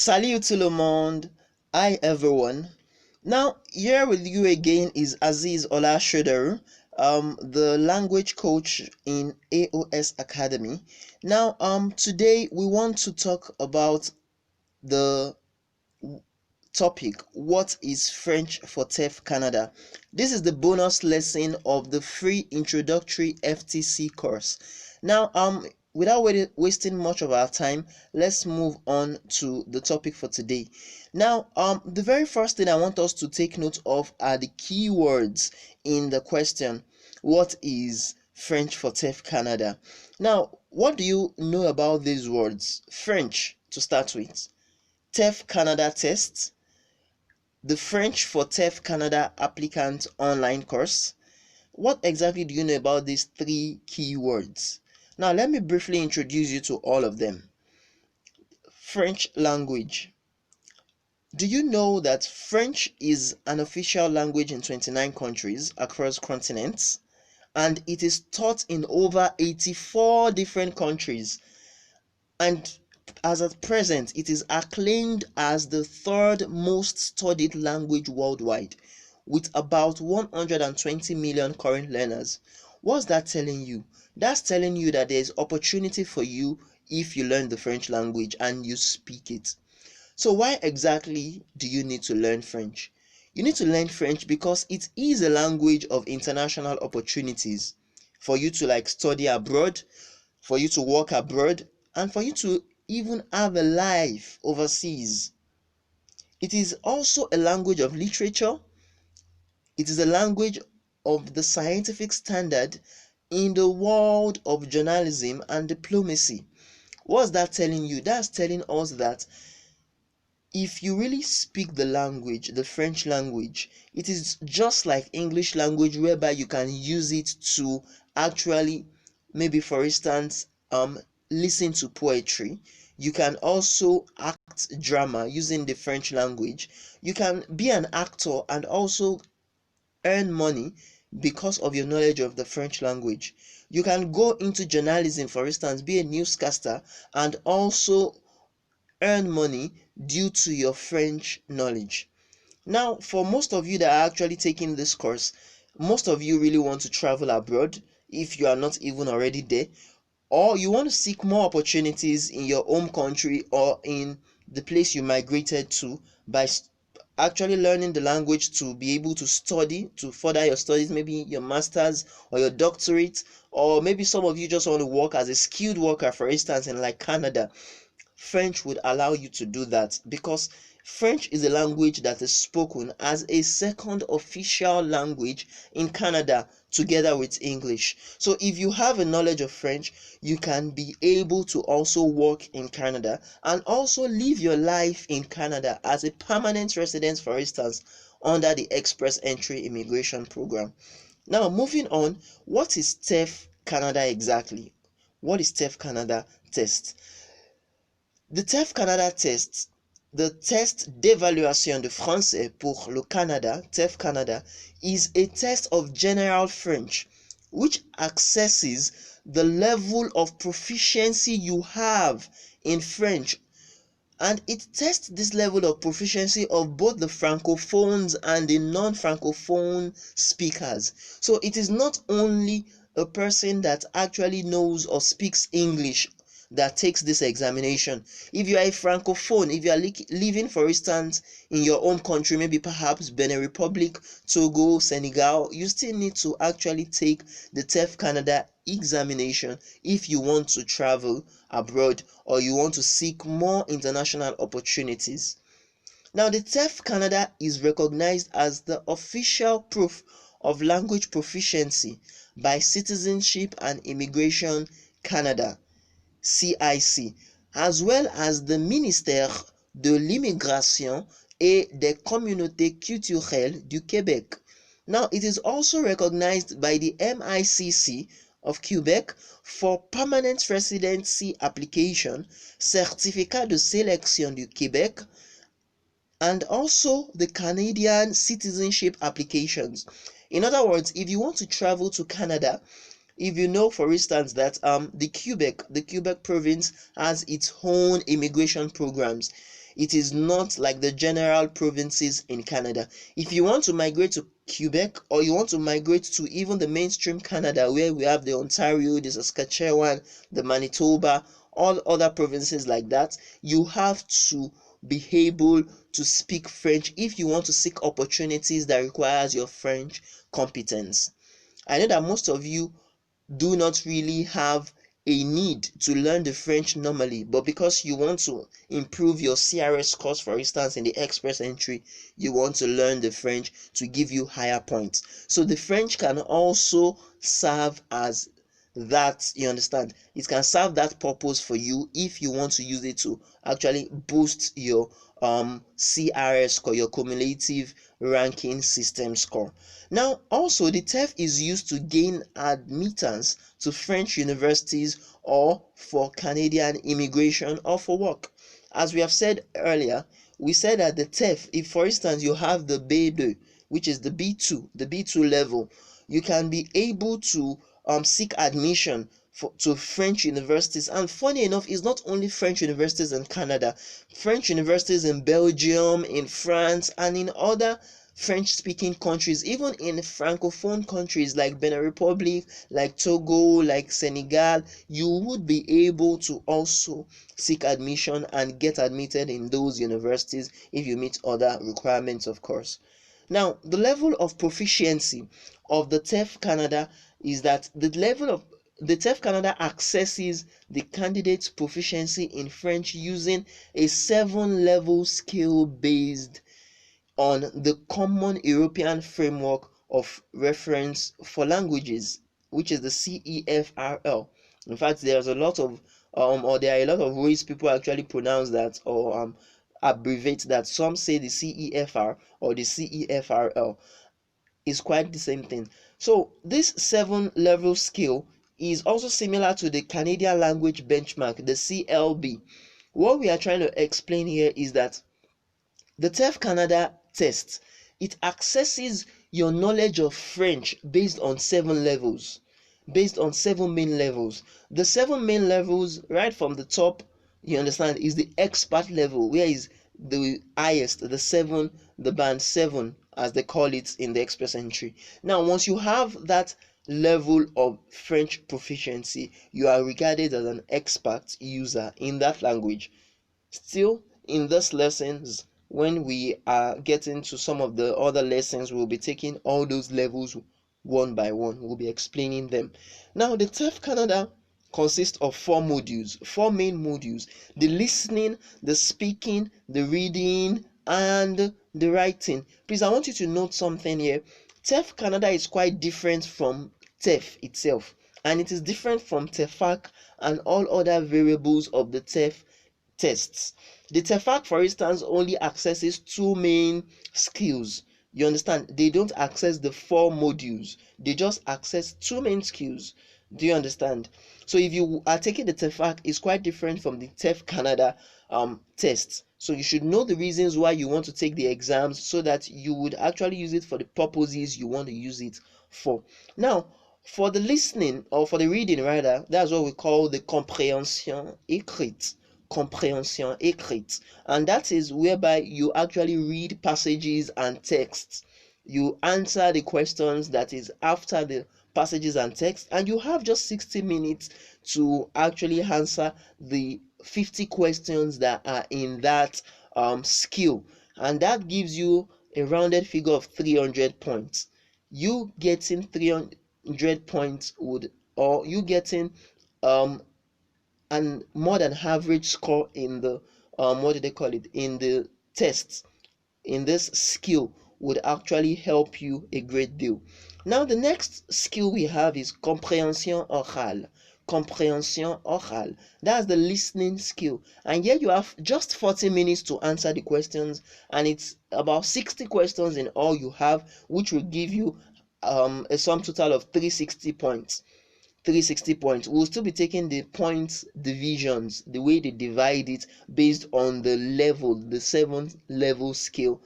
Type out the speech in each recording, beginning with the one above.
Salut tout le monde. Hi everyone. Now here with you again is Aziz Ola Shoderu, the language coach in AOS Academy. Now today we want to talk about the topic, what is French for TEF Canada. This is the bonus lesson of the free introductory FTC course. Now without wasting much of our time, let's move on to the topic for today. Now the very first thing I want us to take note of are the keywords in the question, what is French for TEF Canada. Now what do you know about these words? French to start with, TEF Canada test, the French for TEF Canada applicant online course. What exactly do you know about these three keywords? Now, let me briefly introduce you to all of them. French language. Do you know that French is an official language in 29 countries across continents? And it is taught in over 84 different countries. And as at present, it is acclaimed as the third most studied language worldwide, with about 120 million current learners. What's that telling you? That's telling you that there's opportunity for you if you learn the French language and you speak it. So why exactly do you need to learn French? You need to learn French because it is a language of international opportunities for you to study abroad, for you to work abroad, and for you to even have a life overseas. It is also a language of literature. It is a language of the scientific standard in the world of journalism and diplomacy. What's that telling you? That's telling us that if you really speak the language, the French language, it is just like English language, whereby you can use it to actually, maybe for instance, listen to poetry. You can also act drama using the French language. You can be an actor and also earn money because of your knowledge of the French language. You can go into journalism, for instance, be a newscaster, and also earn money due to your French knowledge. Now, for most of you that are actually taking this course, most of you really want to travel abroad if you are not even already there, or you want to seek more opportunities in your home country or in the place you migrated to by actually learning the language to be able to study, to further your studies, maybe your master's or your doctorate, or maybe some of you just want to work as a skilled worker, for instance, in Canada. French would allow you to do that because French is a language that is spoken as a second official language in Canada together with English. So if you have a knowledge of French, you can be able to also work in Canada and also live your life in Canada as a permanent resident, for instance, under the Express Entry Immigration Program. Now, moving on, what is TEF Canada exactly? What is TEF Canada test? The TEF Canada test, the test d'évaluation de français pour le Canada, TEF Canada, is a test of general French which assesses the level of proficiency you have in French, and it tests this level of proficiency of both the francophones and the non-francophone speakers. So it is not only a person that actually knows or speaks English that takes this examination. If you are a francophone, if you are living, for instance, in your home country, maybe perhaps Benin Republic, Togo, Senegal, you still need to actually take the TEF Canada examination if you want to travel abroad or you want to seek more international opportunities. Now, the TEF Canada is recognized as the official proof of language proficiency by Citizenship and Immigration Canada, CIC, as well as the Ministère de l'Immigration et des Communautés Culturelles du Québec. Now, it is also recognized by the MICC of Quebec for permanent residency application, Certificat de sélection du Québec, and also the Canadian citizenship applications. In other words, if you want to travel to Canada, if you know, for instance, that the Quebec province has its own immigration programs. It is not like the general provinces in Canada. If you want to migrate to Quebec, or you want to migrate to even the mainstream Canada, where we have the Ontario, the Saskatchewan, the Manitoba, all other provinces like that, you have to be able to speak French if you want to seek opportunities that requires your French competence. I know that most of you do not really have a need to learn the French normally, but because you want to improve your CRS scores, for instance, in the express entry, you want to learn the French to give you higher points. So the French can also serve as that, you understand, it can serve that purpose for you if you want to use it to actually boost your CRS score, your cumulative ranking system score. Now also the TEF is used to gain admittance to French universities or for Canadian immigration or for work. As we have said earlier, we said that the TEF, if for instance you have the B2, which is the B2 level, you can be able to seek admission to French universities. And funny enough, it's not only French universities in Canada, French universities in Belgium, in France, and in other French speaking countries, even in francophone countries like Benin Republic, like Togo, like Senegal, you would be able to also seek admission and get admitted in those universities if you meet other requirements, of course. Now, the level of proficiency of the TEF Canada is that the TEF Canada accesses the candidate's proficiency in French using a 7-level scale based on the Common European Framework of Reference for Languages, which is the CEFRL. In fact, there's a lot of there are a lot of ways people actually pronounce that or abbreviate that. Some say the CEFR or the CEFRL. Is quite the same thing. So this 7-level scale is also similar to the Canadian language benchmark, the CLB. What we are trying to explain here is that the TEF Canada test, it accesses your knowledge of French based on 7 levels, based on 7 main levels. The 7 main levels, right from the top, you understand, is the expert level, where is the highest, the band 7, as they call it in the express entry. Now, once you have that level of French proficiency, you are regarded as an expert user in that language. Still, in these lessons, when we are getting to some of the other lessons, we'll be taking all those levels one by one. We'll be explaining them. Now, the TEF Canada consists of 4 modules, 4 main modules: the listening, the speaking, the reading, and the writing. Please, I want you to note something here. TEF Canada is quite different from TEF itself, and it is different from TEFAC and all other variables of the TEF tests. The TEFAC, for instance, only accesses 2 main skills. You understand? They don't access the 4 modules. They just access 2 main skills. Do you understand? So if you are taking the TEFAC, it's quite different from the TEF Canada test. So you should know the reasons why you want to take the exams so that you would actually use it for the purposes you want to use it for. Now, for the listening, or for the reading rather, that's what we call the compréhension écrite. Compréhension écrite, and that is whereby you actually read passages and texts. You answer the questions that is after the passages and text, and you have just 60 minutes to actually answer the 50 questions that are in that skill, and that gives you a rounded figure of 300 points. You getting 300 points would, or you getting and more than average score in the what do they call it, in the tests, in this skill, would actually help you a great deal. Now the next skill we have is compréhension orale. Compréhension orale, that's the listening skill, and here you have just 40 minutes to answer the questions, and it's about 60 questions in all you have, which will give you a sum total of 360 points. 360 points. We'll still be taking the points divisions, the way they divide it based on the level, the 7 level scale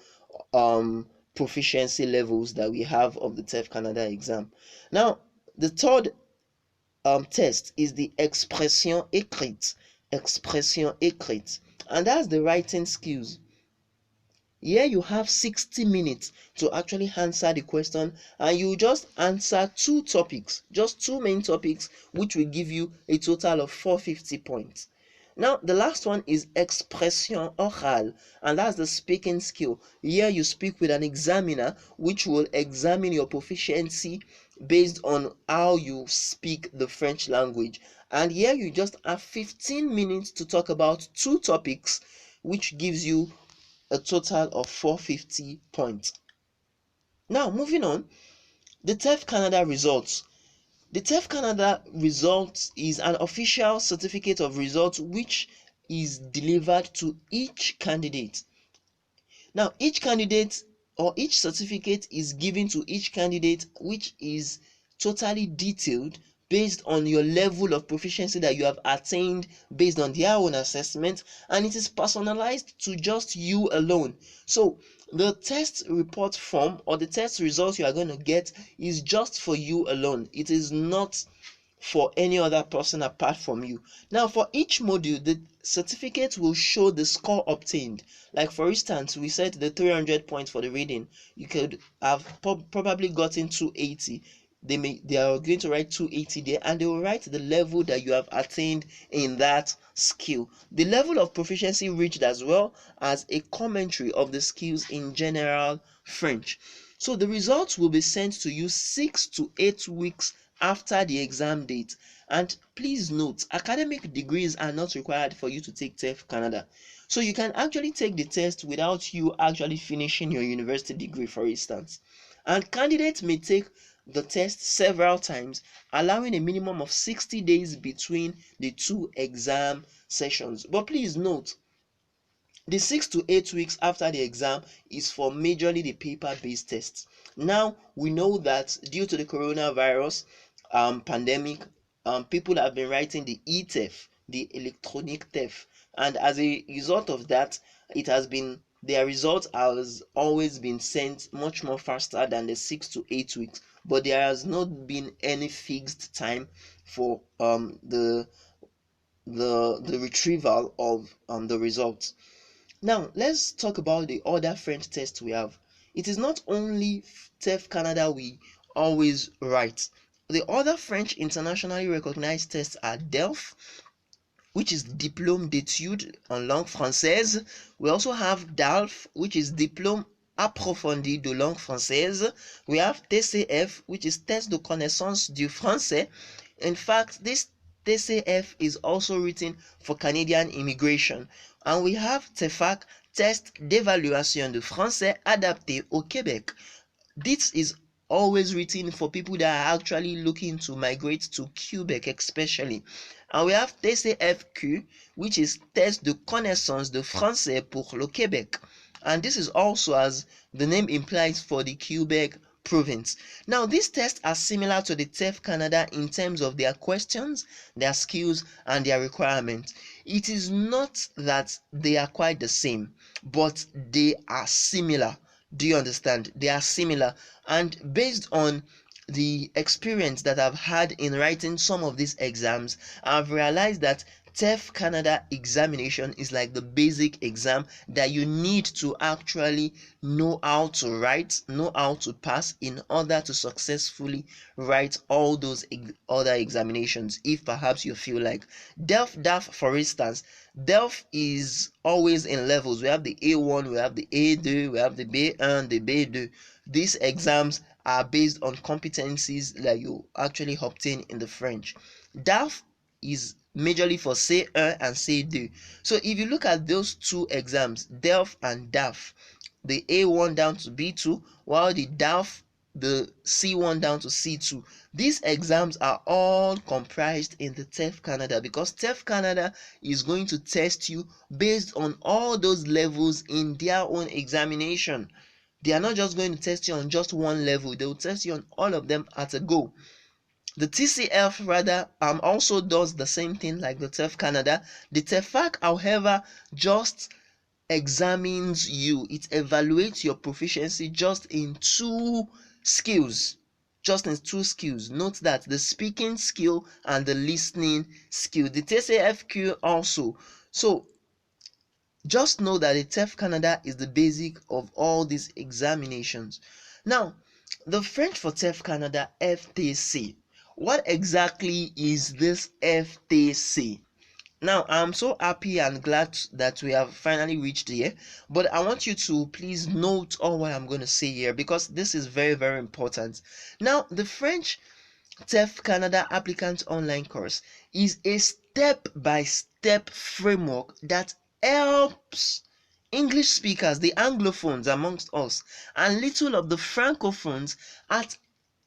proficiency levels that we have of the TEF Canada exam. Now, the third test is the expression écrite. Expression écrite. and that's the writing skills. Here you have 60 minutes to actually answer the question, and you just answer two topics, just two main topics, which will give you a total of 450 points. Now, the last one is expression orale, and that's the speaking skill. Here you speak with an examiner, which will examine your proficiency based on how you speak the French language. And here you just have 15 minutes to talk about two topics, which gives you a total of 450 points. Now, moving on, the TEF Canada results. The TEF Canada results is an official certificate of results which is delivered to each candidate. Now, each candidate or each certificate is given to each candidate, which is totally detailed based on your level of proficiency that you have attained based on their own assessment, and it is personalized to just you alone. So the test report form or the test results you are going to get is just for you alone. It is not for any other person apart from you. Now, for each module, the certificate will show the score obtained. Like, for instance, we said the 300 points for the reading. You could have probably gotten 280. They are going to write 280 there, and they will write the level that you have attained in that skill, the level of proficiency reached, as well as a commentary of the skills in general French. So the results will be sent to you 6 to 8 weeks after the exam date. And please note, academic degrees are not required for you to take TEF Canada. So you can actually take the test without you actually finishing your university degree, for instance. And candidates may take the test several times, allowing a minimum of 60 days between the two exam sessions. But please note, the 6 to 8 weeks after the exam is for majorly the paper-based tests. Now, we know that due to the coronavirus pandemic, people have been writing the e-TEF, the electronic TEF, and as a result of that, their result has always been sent much more faster than the 6 to 8 weeks. But there has not been any fixed time for the retrieval of the results. Now, let's talk about the other French tests we have. It is not only TEF Canada we always write. The other French internationally recognized tests are DELF, which is Diplôme d'études en langue française. We also have DALF, which is Diplôme approfondi de langue française. We have TCF, which is Test de connaissance du français. In fact, this TCF is also written for Canadian immigration. And we have TEFAC, Test d'évaluation de français adapté au Québec. This is always written for people that are actually looking to migrate to Quebec especially. And we have TCFQ, which is Test de connaissance de français pour le Québec. And this is also, as the name implies, for the Quebec province. Now, these tests are similar to the TEF Canada in terms of their questions, their skills, and their requirements. It is not that they are quite the same, but they are similar. Do you understand? They are similar, and based on the experience that I've had in writing some of these exams, I've realized that TEF Canada examination is like the basic exam that you need to actually know how to write, know how to pass in order to successfully write all those other examinations, if perhaps you feel like. DAF, for instance, DELF is always in levels. We have the A1, we have the A2, we have the B1, the B2. These exams are based on competencies that you actually obtain in the French. DAF is majorly for C1 and C2. So if you look at those two exams, DELF and DAF, the A1 down to B2, while the DAF, the C1 down to C2. These exams are all comprised in the TEF Canada, because TEF Canada is going to test you based on all those levels in their own examination. They are not just going to test you on just one level, they will test you on all of them at a go. The TCF rather also does the same thing like the TEF Canada. The TEFAC, however, just examines you. It evaluates your proficiency just in two skills. Note that the speaking skill and the listening skill. The TCFQ also. So Just know that the TEF Canada is the basic of all these examinations. Now, the French for TEF Canada, FTC. What exactly is this FTC? Now, I'm so happy and glad that we have finally reached here, but I want you to please note all what I'm going to say here, because this is very, very important. Now, the French TEF Canada Applicant Online Course is a step-by-step framework that helps English speakers, the Anglophones amongst us, and little of the Francophones at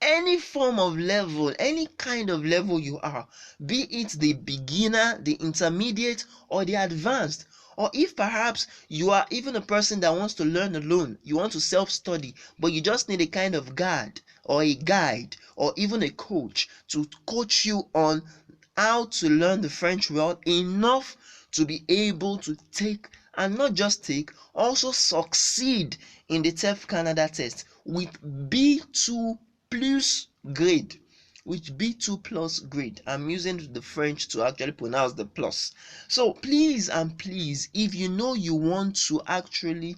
any form of level, any kind of level you are, be it the beginner, the intermediate, or the advanced. Or if perhaps you are even a person that wants to learn alone, you want to self-study, but you just need a kind of guide or a guide or even a coach to coach you on how to learn the French well enough to be able to take, and not just take, also succeed in the TEF Canada test with B2 plus grade. With B2 plus grade. I'm using the French to actually pronounce the plus. So please and please, if you know you want to actually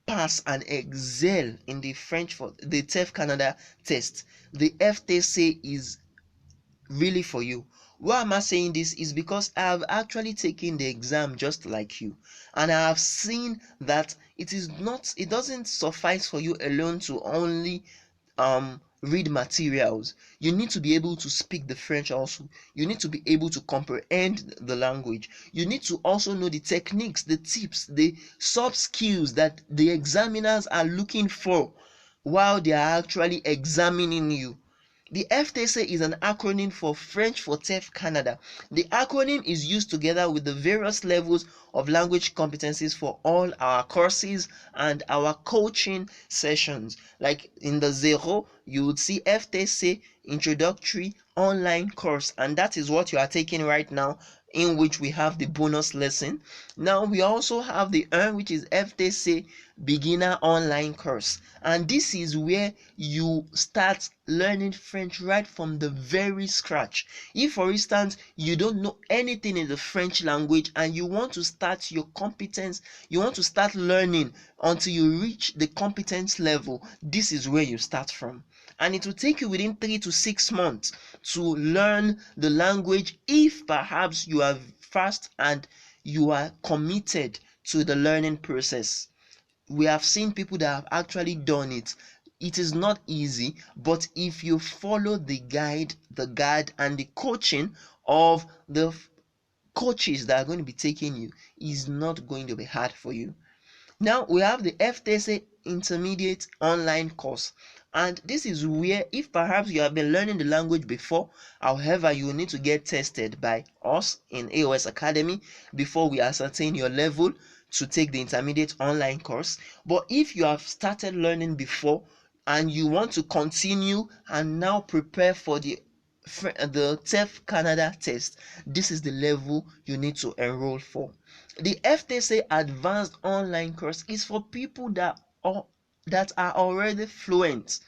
pass and excel in the French for the TEF Canada test, the FTC is really for you. Why am I saying this? Is because I have actually taken the exam just like you, and I have seen that it doesn't suffice for you alone to only read materials. You need to be able to speak the French also. You need to be able to comprehend the language. You need to also know the techniques, the tips, the soft skills that the examiners are looking for while they are actually examining you. The FTC is an acronym for French for TEF Canada. The acronym is used together with the various levels of language competencies for all our courses and our coaching sessions. Like in the zero, you would see FTC Introductory online course, and that is what you are taking right now, in which we have the bonus lesson. Now we also have the which is FTC beginner online course, and this is where you start learning French right from the very scratch. If for instance you don't know anything in the French language and you want to start your competence, you want to start learning until you reach the competence level, this is where you start from. And it will take you within 3 to 6 months to learn the language, if perhaps you are fast and you are committed to the learning process. We have seen people that have actually done it. It is not easy, but if you follow the guide, and the coaching of the coaches that are going to be taking you, is not going to be hard for you. Now we have the FTC Intermediate online course, and this is where, if perhaps you have been learning the language before, however, you will need to get tested by us in AOS Academy before we ascertain your level to take the intermediate online course. But if you have started learning before and you want to continue and now prepare for the TEF Canada test, this is the level you need to enroll for. The FTC Advanced Online course is for people that are already fluent,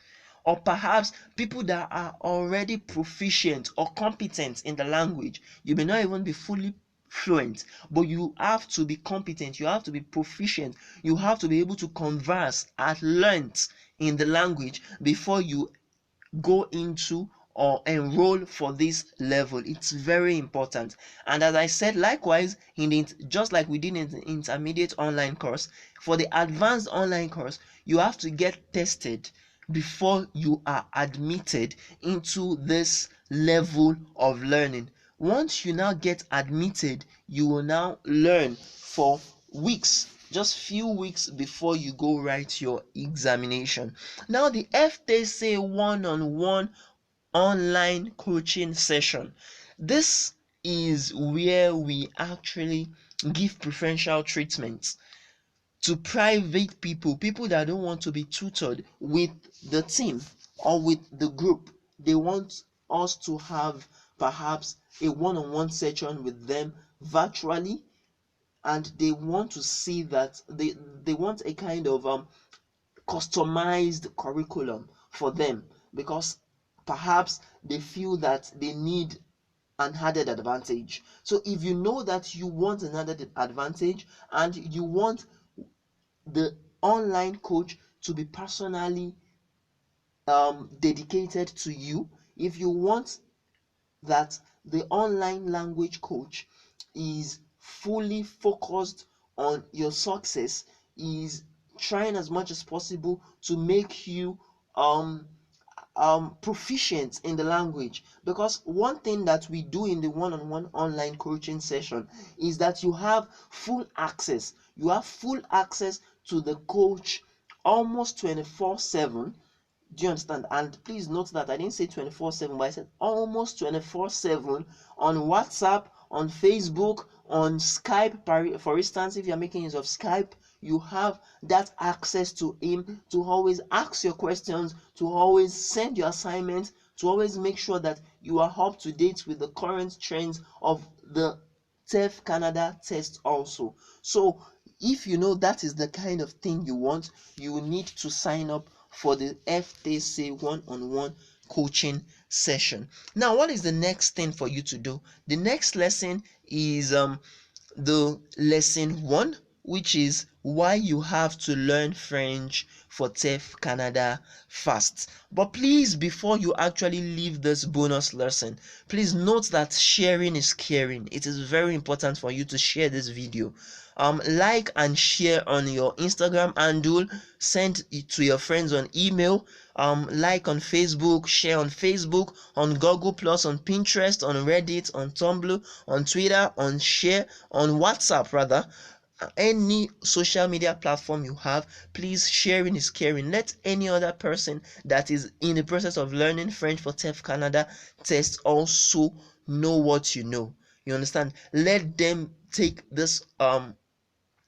or perhaps people that are already proficient or competent in the language. You may not even be fully fluent, but you have to be competent, you have to be proficient, you have to be able to converse at length in the language before you go into or enroll for this level. It's very important. And as I said, likewise, just like we did in the intermediate online course, for the advanced online course, you have to get tested before you are admitted into this level of learning. Once you now get admitted, you will now learn for weeks, just few weeks before you go write your examination. Now the FTC one-on-one online coaching session. This is where we actually give preferential treatment to private people that don't want to be tutored with the team or with the group. They want us to have perhaps a one-on-one session with them virtually, and they want to see that they want a kind of customized curriculum for them, because perhaps they feel that they need an added advantage. So if you know that you want an added advantage and you want the online coach to be personally dedicated to you, if you want that the online language coach is fully focused on your success, is trying as much as possible to make you proficient in the language. Because one thing that we do in the one-on-one online coaching session is that you have full access. You have full access to the coach almost 24/7. Do you understand? And please note that I didn't say 24/7, but I said almost 24/7 on WhatsApp, on Facebook, on Skype. For instance, if you're making use of Skype, you have that access to him to always ask your questions, to always send your assignments, to always make sure that you are up to date with the current trends of the TEF Canada test also. So if you know that is the kind of thing you want, you need to sign up for the FTC one-on-one coaching session. Now, what is the next thing for you to do? The next lesson is the lesson 1, which is why you have to learn French for TEF Canada fast. But please, before you actually leave this bonus lesson, please note that sharing is caring. It is very important for you to share this video. Like and share on your Instagram handle, send it to your friends on email, like on Facebook, share on Facebook, on Google Plus, on Pinterest, on Reddit, on Tumblr, on Twitter, on share, on WhatsApp rather. Any social media platform you have, please, sharing is caring. Let any other person that is in the process of learning French for TEF Canada test also know what you know. You understand? Let them take this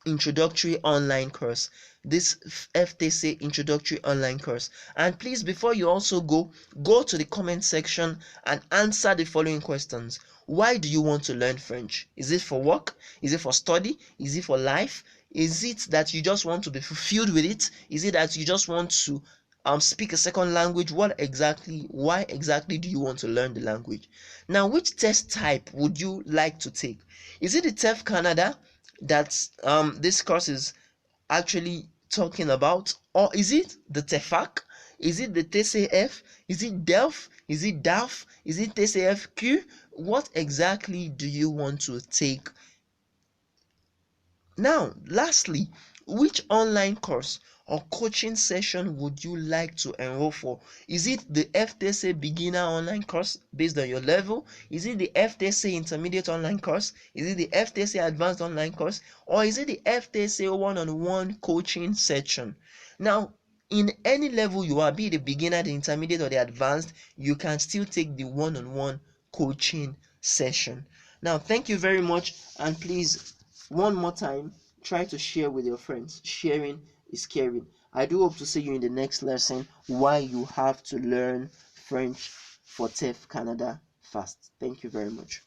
introductory online course, this FTC introductory online course. And please, before you also go to the comment section and answer the following questions. Why do you want to learn French? Is it for work? Is it for study? Is it for life? Is it that you just want to be fulfilled with it? Is it that you just want to speak a second language? Why exactly do you want to learn the language? Now, which test type would you like to take? Is it the TEF Canada that this course is actually talking about, or is it the TEFAC? Is it the TCF? Is it DELF? Is it DAF? Is it TCFQ? What exactly do you want to take? Now, lastly, which online course or coaching session would you like to enroll for? Is it the FTC beginner online course based on your level? Is it the FTC intermediate online course? Is it the FTC advanced online course? Or is it the FTC one-on-one coaching section? Now, in any level you are, be it the beginner, the intermediate, or the advanced, you can still take the one-on-one coaching session. Now, thank you very much, and please, one more time, try to share with your friends. Sharing is caring. I do hope to see you in the next lesson, why you have to learn French for TEF Canada fast. Thank you very much.